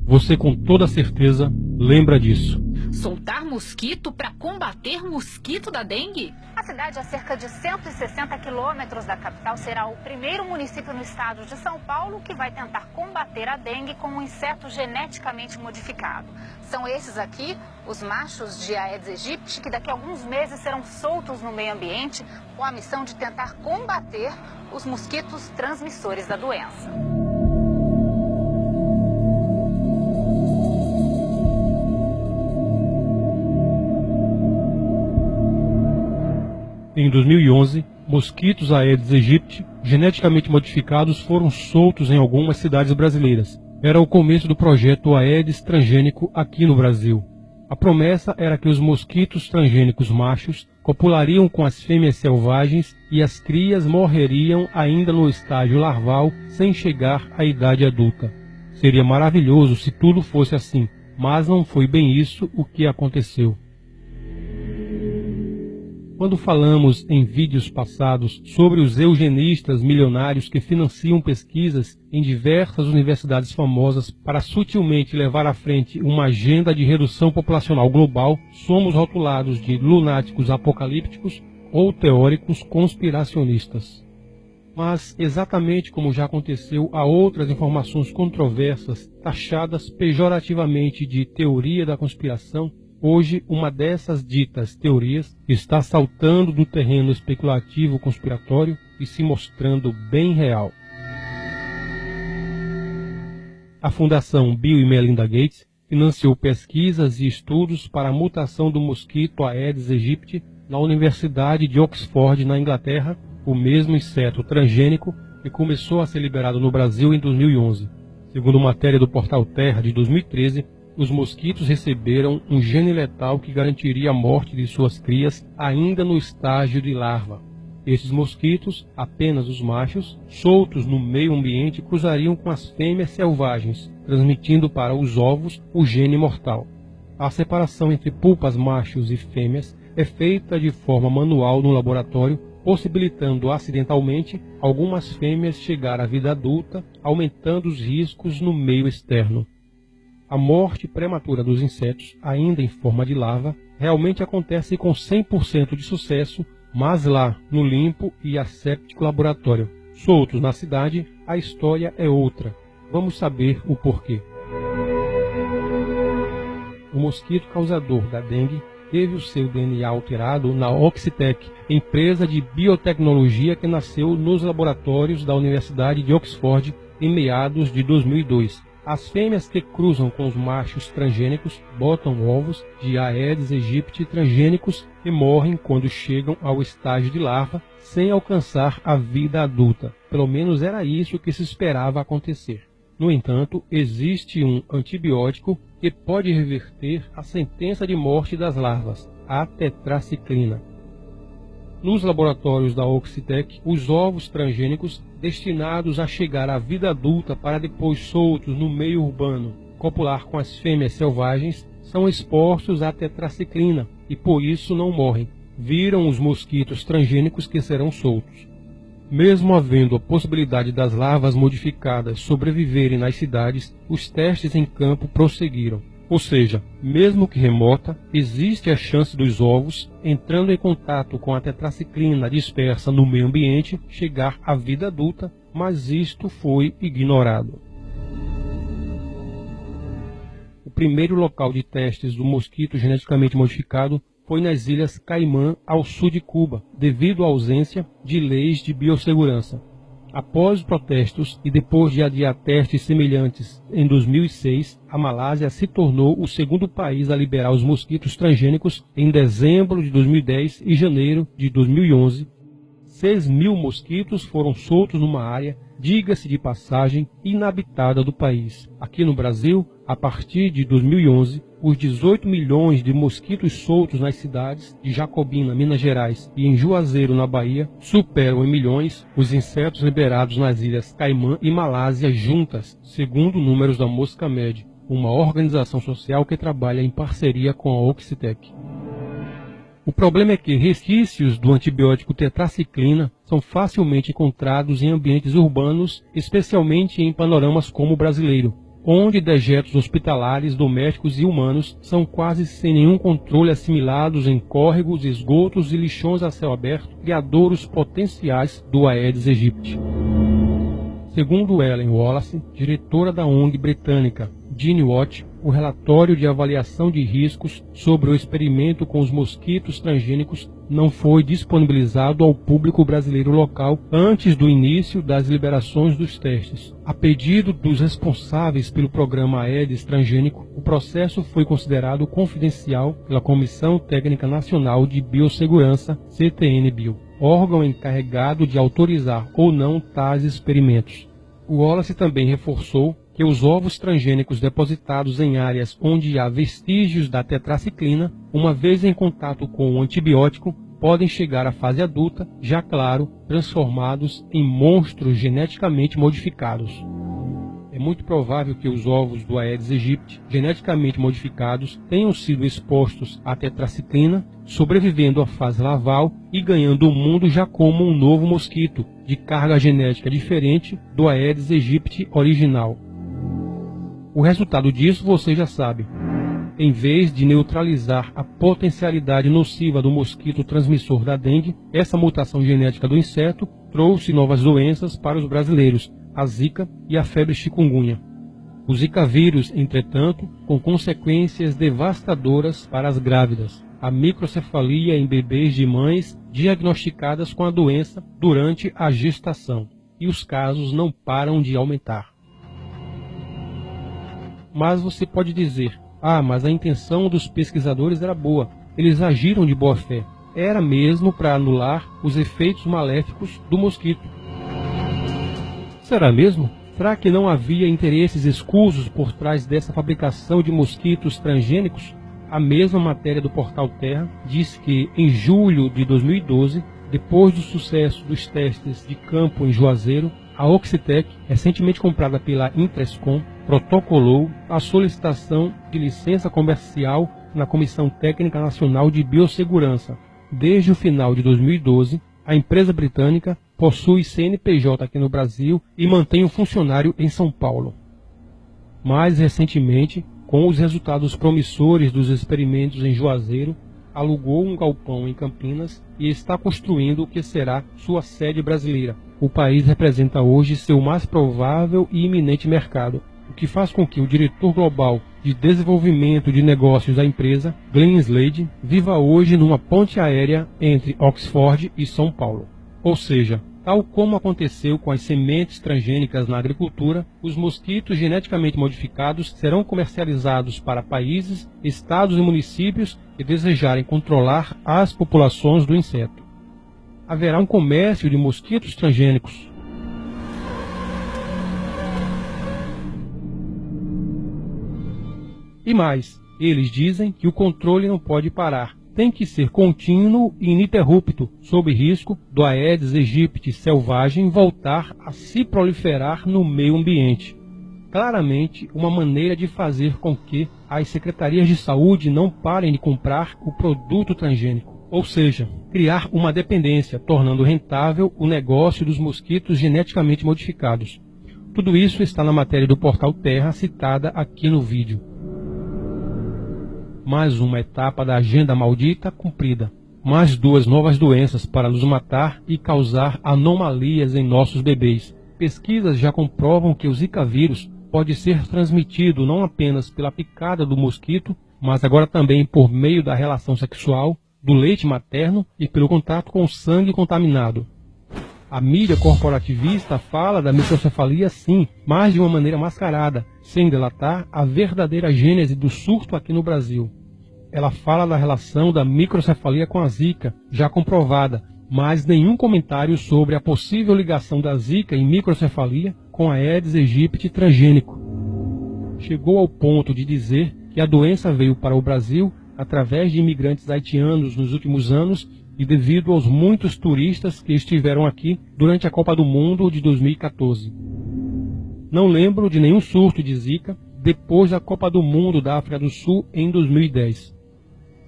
Você com toda certeza lembra disso. Soltar mosquito para combater mosquito da dengue? A cidade, a cerca de 160 quilômetros da capital, será o primeiro município no estado de São Paulo que vai tentar combater a dengue com um inseto geneticamente modificado. São esses aqui, os machos de Aedes aegypti, que daqui a alguns meses serão soltos no meio ambiente com a missão de tentar combater os mosquitos transmissores da doença. Em 2011, mosquitos Aedes aegypti geneticamente modificados foram soltos em algumas cidades brasileiras. Era o começo do projeto Aedes transgênico aqui no Brasil. A promessa era que os mosquitos transgênicos machos copulariam com as fêmeas selvagens e as crias morreriam ainda no estágio larval sem chegar à idade adulta. Seria maravilhoso se tudo fosse assim, mas não foi bem isso o que aconteceu. Quando falamos em vídeos passados sobre os eugenistas milionários que financiam pesquisas em diversas universidades famosas para sutilmente levar à frente uma agenda de redução populacional global, somos rotulados de lunáticos apocalípticos ou teóricos conspiracionistas. Mas, exatamente como já aconteceu a outras informações controversas taxadas pejorativamente de teoria da conspiração, hoje, uma dessas ditas teorias está saltando do terreno especulativo conspiratório e se mostrando bem real. A Fundação Bill e Melinda Gates financiou pesquisas e estudos para a mutação do mosquito Aedes aegypti na Universidade de Oxford, na Inglaterra, o mesmo inseto transgênico que começou a ser liberado no Brasil em 2011. Segundo matéria do portal Terra de 2013, os mosquitos receberam um gene letal que garantiria a morte de suas crias ainda no estágio de larva. Esses mosquitos, apenas os machos, soltos no meio ambiente, cruzariam com as fêmeas selvagens, transmitindo para os ovos o gene mortal. A separação entre pupas machos e fêmeas é feita de forma manual no laboratório, possibilitando acidentalmente algumas fêmeas chegar à vida adulta, aumentando os riscos no meio externo. A morte prematura dos insetos, ainda em forma de larva, realmente acontece com 100% de sucesso, mas lá, no limpo e asséptico laboratório. Soltos na cidade, a história é outra. Vamos saber o porquê. O mosquito causador da dengue teve o seu DNA alterado na Oxitec, empresa de biotecnologia que nasceu nos laboratórios da Universidade de Oxford em meados de 2002. As fêmeas que cruzam com os machos transgênicos botam ovos de Aedes aegypti transgênicos e morrem quando chegam ao estágio de larva, sem alcançar a vida adulta. Pelo menos era isso que se esperava acontecer. No entanto, existe um antibiótico que pode reverter a sentença de morte das larvas, a tetraciclina. Nos laboratórios da Oxitec, os ovos transgênicos destinados a chegar à vida adulta para depois soltos no meio urbano, copular com as fêmeas selvagens, são expostos à tetraciclina e por isso não morrem. Viram os mosquitos transgênicos que serão soltos. Mesmo havendo a possibilidade das larvas modificadas sobreviverem nas cidades, os testes em campo prosseguiram. Ou seja, mesmo que remota, existe a chance dos ovos, entrando em contato com a tetraciclina dispersa no meio ambiente, chegar à vida adulta, mas isto foi ignorado. O primeiro local de testes do mosquito geneticamente modificado foi nas Ilhas Caimã, ao sul de Cuba, devido à ausência de leis de biossegurança. Após os protestos e depois de adiar testes semelhantes em 2006, a Malásia se tornou o segundo país a liberar os mosquitos transgênicos em dezembro de 2010 e janeiro de 2011. 6.000 mosquitos foram soltos numa área, diga-se de passagem, inabitada do país. Aqui no Brasil, a partir de 2011, os 18 milhões de mosquitos soltos nas cidades de Jacobina, Minas Gerais e em Juazeiro, na Bahia, superam em milhões os insetos liberados nas Ilhas Caimã e Malásia juntas, segundo números da Moscamed, uma organização social que trabalha em parceria com a Oxitec. O problema é que resquícios do antibiótico tetraciclina são facilmente encontrados em ambientes urbanos, especialmente em panoramas como o brasileiro, onde dejetos hospitalares, domésticos e humanos são quase sem nenhum controle assimilados em córregos, esgotos e lixões a céu aberto, criadouros potenciais do Aedes aegypti. Segundo Ellen Wallace, diretora da ONG britânica GeneWatch, o relatório de avaliação de riscos sobre o experimento com os mosquitos transgênicos não foi disponibilizado ao público brasileiro local antes do início das liberações dos testes. A pedido dos responsáveis pelo programa Aedes transgênico, o processo foi considerado confidencial pela Comissão Técnica Nacional de Biossegurança, CTN-Bio, órgão encarregado de autorizar ou não tais experimentos. O Wallace também reforçou que os ovos transgênicos depositados em áreas onde há vestígios da tetraciclina, uma vez em contato com o antibiótico, podem chegar à fase adulta, já claro, transformados em monstros geneticamente modificados. É muito provável que os ovos do Aedes aegypti, geneticamente modificados, tenham sido expostos à tetraciclina, sobrevivendo à fase larval e ganhando o mundo já como um novo mosquito, de carga genética diferente do Aedes aegypti original. O resultado disso você já sabe. Em vez de neutralizar a potencialidade nociva do mosquito transmissor da dengue, essa mutação genética do inseto trouxe novas doenças para os brasileiros, a zika e a febre chikungunya. O zika vírus, entretanto, com consequências devastadoras para as grávidas, a microcefalia em bebês de mães diagnosticadas com a doença durante a gestação, e os casos não param de aumentar. Mas você pode dizer, mas a intenção dos pesquisadores era boa, eles agiram de boa fé, era mesmo para anular os efeitos maléficos do mosquito. Será mesmo? Será que não havia interesses escusos por trás dessa fabricação de mosquitos transgênicos? A mesma matéria do Portal Terra diz que, em julho de 2012, depois do sucesso dos testes de campo em Juazeiro, a Oxitec, recentemente comprada pela Intrescom, protocolou a solicitação de licença comercial na Comissão Técnica Nacional de Biossegurança. Desde o final de 2012, a empresa britânica possui CNPJ aqui no Brasil e mantém um funcionário em São Paulo. Mais recentemente, com os resultados promissores dos experimentos em Juazeiro, alugou um galpão em Campinas e está construindo o que será sua sede brasileira. O país representa hoje seu mais provável e iminente mercado, o que faz com que o diretor global de desenvolvimento de negócios da empresa, Glenn Slade, viva hoje numa ponte aérea entre Oxford e São Paulo. Ou seja, tal como aconteceu com as sementes transgênicas na agricultura, os mosquitos geneticamente modificados serão comercializados para países, estados e municípios que desejarem controlar as populações do inseto. Haverá um comércio de mosquitos transgênicos. E mais, eles dizem que o controle não pode parar. Tem que ser contínuo e ininterrupto, sob risco do Aedes aegypti selvagem voltar a se proliferar no meio ambiente. Claramente, uma maneira de fazer com que as secretarias de saúde não parem de comprar o produto transgênico. Ou seja, criar uma dependência, tornando rentável o negócio dos mosquitos geneticamente modificados. Tudo isso está na matéria do Portal Terra citada aqui no vídeo. Mais uma etapa da agenda maldita cumprida. Mais duas novas doenças para nos matar e causar anomalias em nossos bebês. Pesquisas já comprovam que o Zika vírus pode ser transmitido não apenas pela picada do mosquito, mas agora também por meio da relação sexual, do leite materno e pelo contato com o sangue contaminado. A mídia corporativista fala da microcefalia sim, mas de uma maneira mascarada, sem delatar a verdadeira gênese do surto aqui no Brasil. Ela fala da relação da microcefalia com a Zika, já comprovada, mas nenhum comentário sobre a possível ligação da Zika em microcefalia com a Aedes aegypti transgênico. Chegou ao ponto de dizer que a doença veio para o Brasil através de imigrantes haitianos nos últimos anos e devido aos muitos turistas que estiveram aqui durante a Copa do Mundo de 2014. Não lembro de nenhum surto de Zika depois da Copa do Mundo da África do Sul em 2010.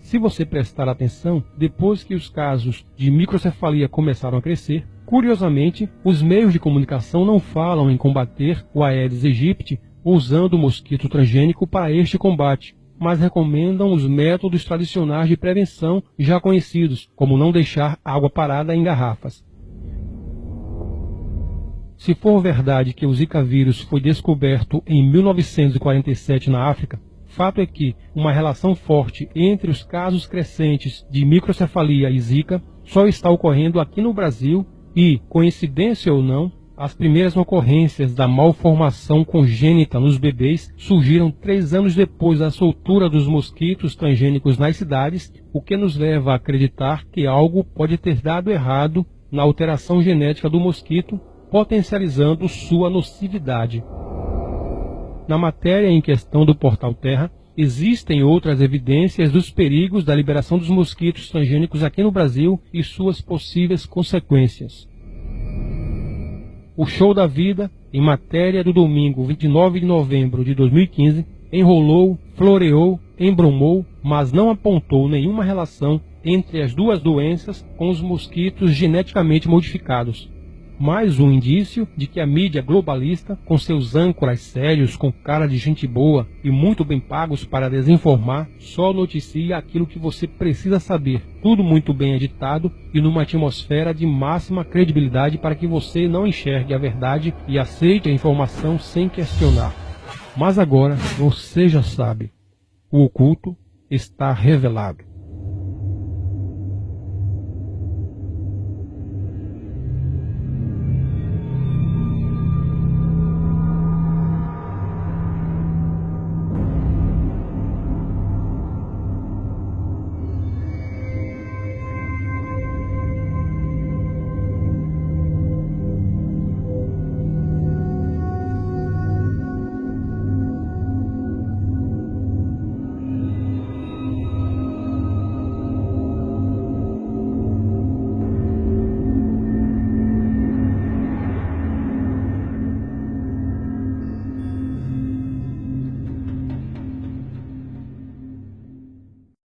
Se você prestar atenção, depois que os casos de microcefalia começaram a crescer, curiosamente, os meios de comunicação não falam em combater o Aedes aegypti usando o mosquito transgênico para este combate, mas recomendam os métodos tradicionais de prevenção já conhecidos, como não deixar água parada em garrafas. Se for verdade que o Zika vírus foi descoberto em 1947 na África, fato é que uma relação forte entre os casos crescentes de microcefalia e Zika só está ocorrendo aqui no Brasil e, coincidência ou não, as primeiras ocorrências da malformação congênita nos bebês surgiram 3 anos depois da soltura dos mosquitos transgênicos nas cidades, o que nos leva a acreditar que algo pode ter dado errado na alteração genética do mosquito, potencializando sua nocividade. Na matéria em questão do Portal Terra, existem outras evidências dos perigos da liberação dos mosquitos transgênicos aqui no Brasil e suas possíveis consequências. O Show da Vida, em matéria do domingo 29 de novembro de 2015, enrolou, floreou, embromou, mas não apontou nenhuma relação entre as duas doenças com os mosquitos geneticamente modificados. Mais um indício de que a mídia globalista, com seus âncoras sérios com cara de gente boa e muito bem pagos para desinformar, só noticia aquilo que você precisa saber, tudo muito bem editado e numa atmosfera de máxima credibilidade para que você não enxergue a verdade e aceite a informação sem questionar. Mas agora você já sabe, o oculto está revelado.